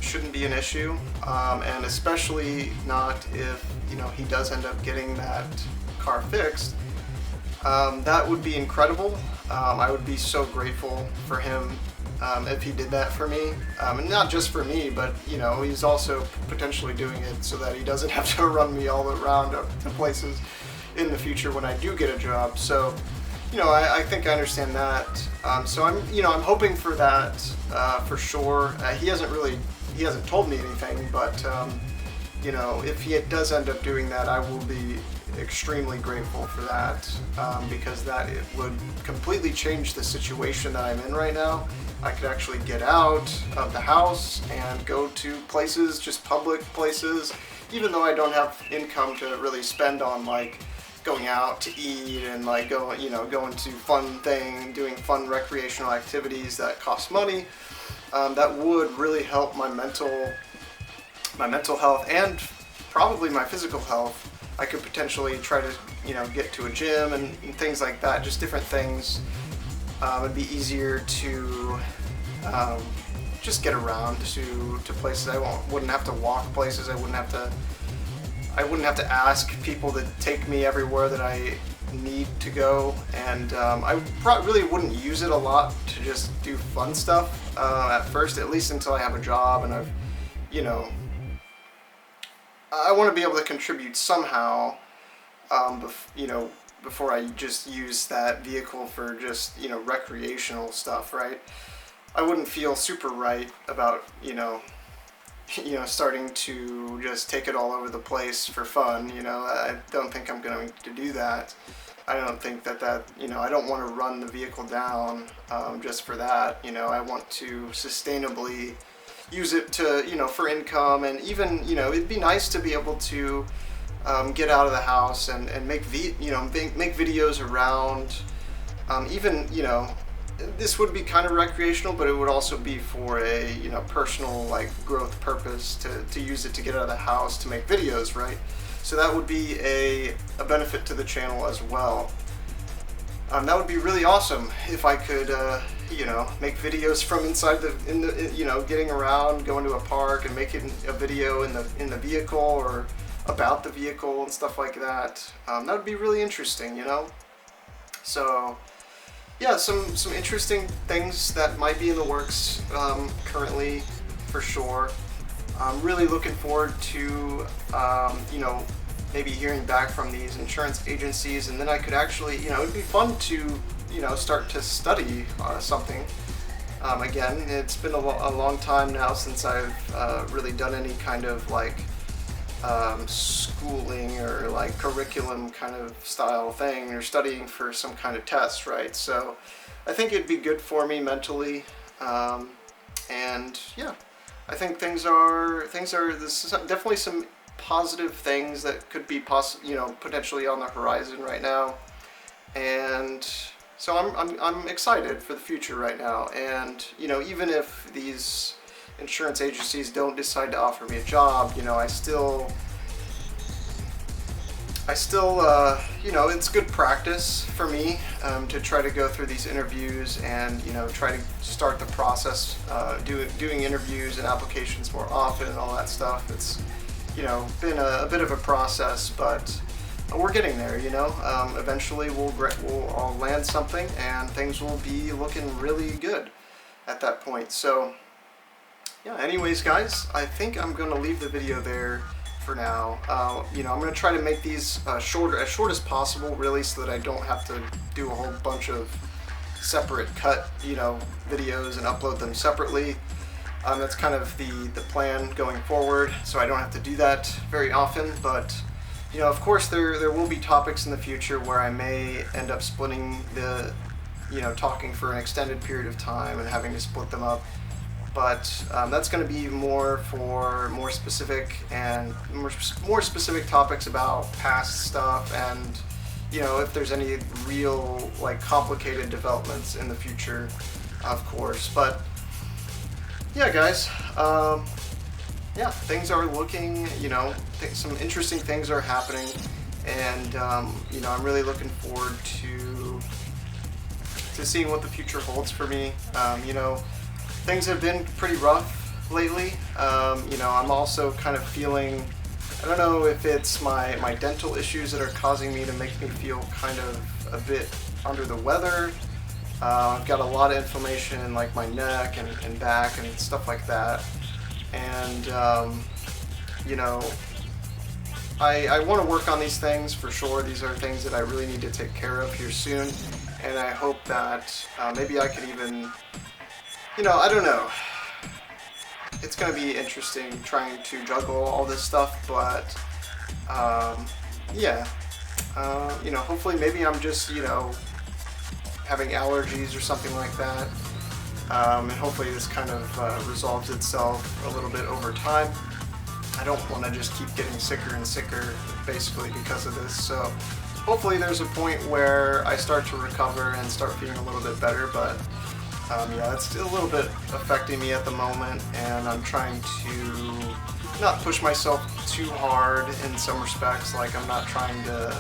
shouldn't be an issue, and especially not if, you know, he does end up getting that car fixed. That would be incredible. I would be so grateful for him if he did that for me, and not just for me, but you know, he's also potentially doing it so that he doesn't have to run me all around to places in the future when I do get a job. So, you know, I think I understand that. So I'm hoping for that for sure. He hasn't told me anything, but you know, if he does end up doing that, I will be extremely grateful for that, because it would completely change the situation that I'm in right now. I could actually get out of the house and go to places, just public places, even though I don't have income to really spend on like going out to eat and like going to doing fun recreational activities that cost money. That would really help my mental health and probably my physical health. I could potentially try to, you know, get to a gym and things like that, just different things. It'd be easier to just get around to places. I wouldn't have to walk places. I wouldn't have to ask people to take me everywhere that I need to go, and I really wouldn't use it a lot to just do fun stuff at first, at least until I have a job and I've, you know, I want to be able to contribute somehow, you know, before I just use that vehicle for just, you know, recreational stuff, right? I wouldn't feel super right about, you know, starting to just take it all over the place for fun. You know, I don't think I'm going to do that. I don't think that, you know, I don't want to run the vehicle down just for that. You know, I want to sustainably use it to, you know, for income, and even, you know, it'd be nice to be able to get out of the house and make videos around, even, you know, this would be kind of recreational, but it would also be for a, you know, personal like growth purpose, to use it to get out of the house to make videos, right? So that would be a benefit to the channel as well. That would be really awesome if I could, you know, make videos from inside you know, getting around, going to a park and making a video in the vehicle or about the vehicle and stuff like that. That would be really interesting, you know. So yeah, some interesting things that might be in the works currently, for sure. I'm really looking forward to, you know, maybe hearing back from these insurance agencies, and then I could actually, you know, it'd be fun to, you know, start to study something. Again, it's been a long time now since I've really done any kind of like schooling or like curriculum kind of style thing, or studying for some kind of test, right? So I think it'd be good for me mentally, and yeah, I think things are there's definitely some positive things that could be you know, potentially on the horizon right now, and so I'm excited for the future right now. And you know, even if these insurance agencies don't decide to offer me a job, you know, I still you know, it's good practice for me to try to go through these interviews and, you know, try to start the process, doing interviews and applications more often and all that stuff. It's, you know, been a bit of a process, but we're getting there, you know. Eventually we'll all land something and things will be looking really good at that point. So yeah, anyways guys, I think I'm going to leave the video there for now. You know, I'm going to try to make these as short as possible, really, so that I don't have to do a whole bunch of separate cut, you know, videos and upload them separately. That's kind of the plan going forward, so I don't have to do that very often. But you know, of course, there will be topics in the future where I may end up splitting the, you know, talking for an extended period of time and having to split them up. But that's going to be more for more specific topics about past stuff, and you know, if there's any real like complicated developments in the future, of course. But yeah, guys, yeah, things are looking, you know, some interesting things are happening, and you know, I'm really looking forward to seeing what the future holds for me. You know, things have been pretty rough lately. You know, I'm also kind of feeling, I don't know if it's my dental issues that are causing me to make me feel kind of a bit under the weather. I've got a lot of inflammation in like my neck and back and stuff like that. And, you know, I want to work on these things for sure. These are things that I really need to take care of here soon. And I hope that maybe I could even, you know, I don't know. It's going to be interesting trying to juggle all this stuff, but yeah, you know, hopefully maybe I'm just, you know, having allergies or something like that, and hopefully this kind of resolves itself a little bit over time. I don't want to just keep getting sicker and sicker basically because of this, so hopefully there's a point where I start to recover and start feeling a little bit better, but yeah, it's still a little bit affecting me at the moment, and I'm trying to not push myself too hard in some respects. Like, I'm not trying to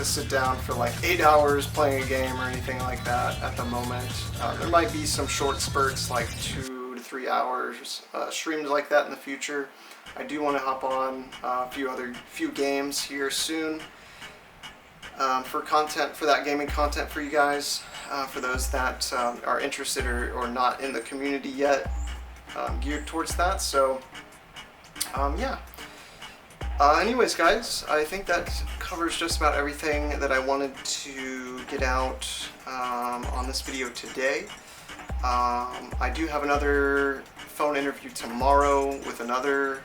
sit down for like 8 hours playing a game or anything like that at the moment. There might be some short spurts, like 2 to 3 hours, streams like that in the future. I do want to hop on a few games here soon for content, for that gaming content for you guys. For those that are interested or not in the community yet, geared towards that. So, yeah. Anyways, guys, I think that covers just about everything that I wanted to get out on this video today. I do have another phone interview tomorrow with another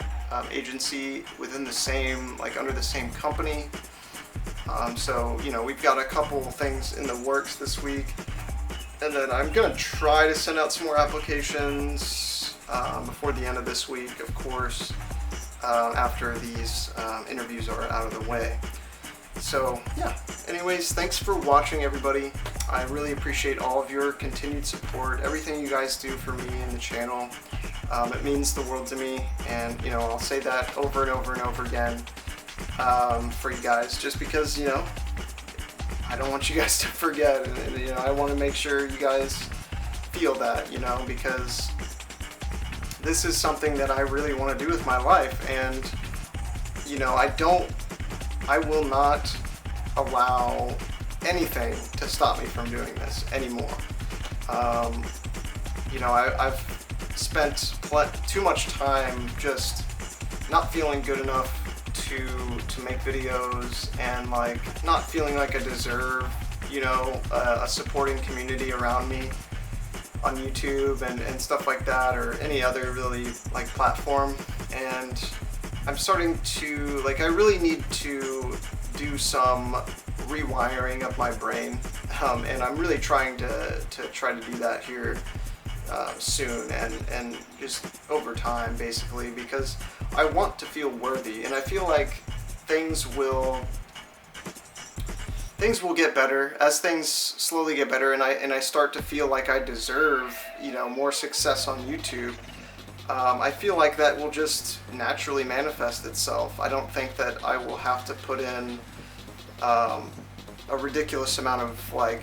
agency within the same, like under the same company. So, you know, we've got a couple things in the works this week, and then I'm going to try to send out some more applications before the end of this week, of course, after these interviews are out of the way. So, yeah, anyways, thanks for watching, everybody. I really appreciate all of your continued support, everything you guys do for me and the channel. It means the world to me, and, you know, I'll say that over and over and over again. For you guys, just because, you know, I don't want you guys to forget, and you know, I want to make sure you guys feel that, you know, because this is something that I really want to do with my life, and, you know, I will not allow anything to stop me from doing this anymore. You know, I've spent too much time just not feeling good enough to make videos, and like not feeling like I deserve, you know, a supporting community around me on YouTube and stuff like that, or any other really like platform. And I'm starting to, like, I really need to do some rewiring of my brain, and I'm really trying to try to do that here soon, and just over time, basically, because I want to feel worthy, and I feel like things will get better as things slowly get better, and I start to feel like I deserve, you know, more success on YouTube. I feel like that will just naturally manifest itself. I don't think that I will have to put in a ridiculous amount of like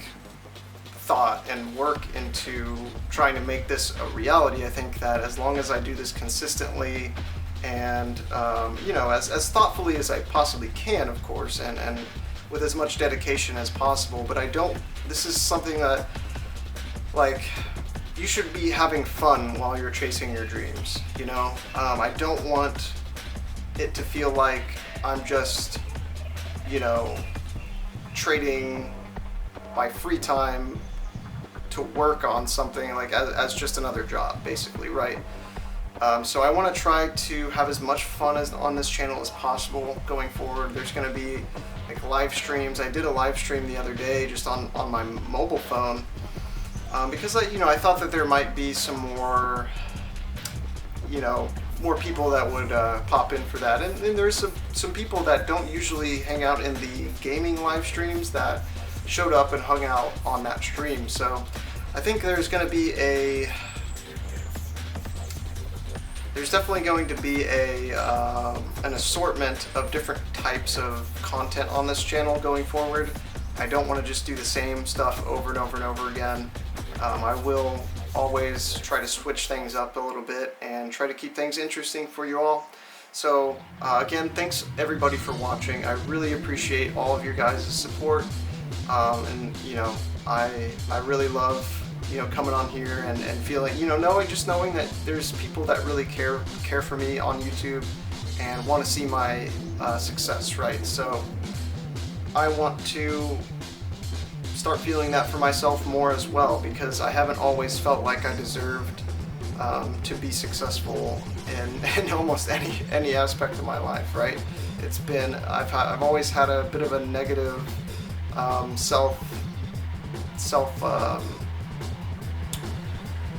thought and work into trying to make this a reality. I think that as long as I do this consistently and you know, as thoughtfully as I possibly can, of course, and with as much dedication as possible, but this is something that, like, you should be having fun while you're chasing your dreams, you know? I don't want it to feel like I'm just, you know, trading my free time to work on something like as just another job, basically, right? So I want to try to have as much fun on this channel as possible going forward. There's going to be like live streams. I did a live stream the other day just on my mobile phone, because I thought that there might be some more, more people that would pop in for that. And there's some people that don't usually hang out in the gaming live streams that showed up and hung out on that stream. So I think there's going to be there's definitely going to be an assortment of different types of content on this channel going forward. I don't want to just do the same stuff over and over and over again. I will always try to switch things up a little bit and try to keep things interesting for you all. So again, thanks everybody for watching. I really appreciate all of your guys' support, and you know, I really love, you know, coming on here and feeling, you know, knowing that there's people that really care for me on YouTube and want to see my success, right? So I want to start feeling that for myself more as well, because I haven't always felt like I deserved to be successful in almost any aspect of my life, right? It's been, I've always had a bit of a negative self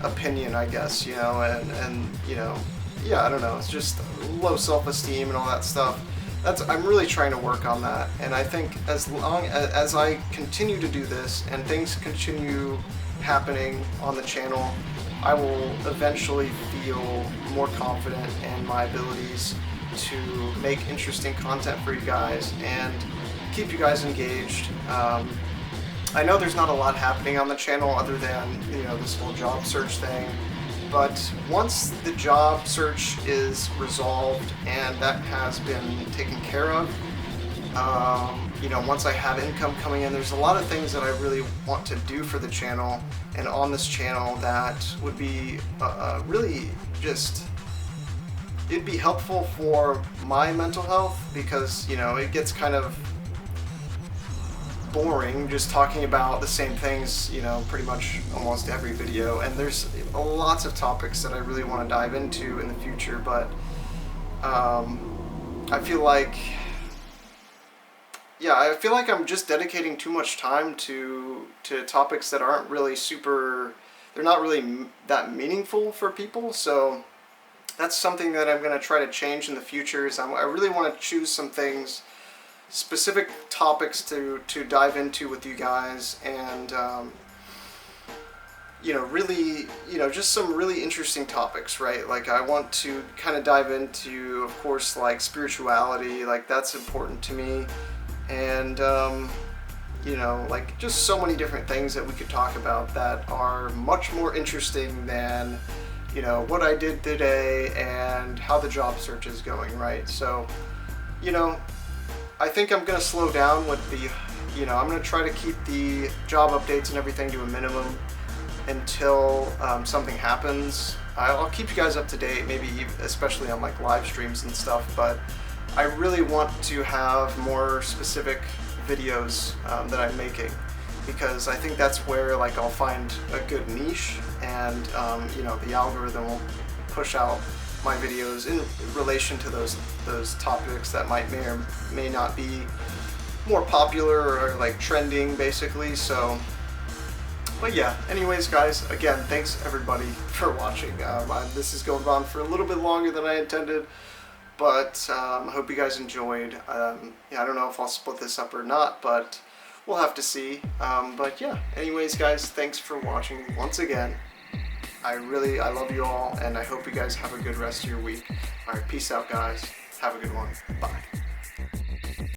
opinion, I guess, you know, and you know, yeah, I don't know, it's just low self-esteem and all that stuff. I'm really trying to work on that, and I think as long as I continue to do this and things continue happening on the channel, I will eventually feel more confident in my abilities to make interesting content for you guys and keep you guys engaged. I know there's not a lot happening on the channel other than, you know, this whole job search thing, but once the job search is resolved and that has been taken care of, you know, once I have income coming in, there's a lot of things that I really want to do for the channel and on this channel that would be really just, it'd be helpful for my mental health, because, you know, it gets kind of boring just talking about the same things, you know, pretty much almost every video, and there's lots of topics that I really want to dive into in the future, but I feel like, yeah, I feel like I'm just dedicating too much time to topics that aren't really they're not really that meaningful for people. So that's something that I'm going to try to change in the future, is I really want to choose some things, specific topics to dive into with you guys, and you know, really, you know, just some really interesting topics, right? Like I want to kind of dive into, of course, like spirituality, like that's important to me, and you know, like just so many different things that we could talk about that are much more interesting than, you know, what I did today and how the job search is going, right? So, you know, I think I'm going to slow down with the, you know, I'm going to try to keep the job updates and everything to a minimum until something happens. I'll keep you guys up to date, maybe especially on like live streams and stuff, but I really want to have more specific videos that I'm making, because I think that's where like I'll find a good niche, and you know, the algorithm will push out my videos in relation to those topics that may or may not be more popular or like trending, basically. So, but yeah, anyways guys, again, thanks everybody for watching. This is going on for a little bit longer than I intended, but I hope you guys enjoyed. Yeah, I don't know if I'll split this up or not, but we'll have to see. But yeah, anyways guys, thanks for watching once again. I love you all, and I hope you guys have a good rest of your week. Alright, peace out guys. Have a good one. Bye.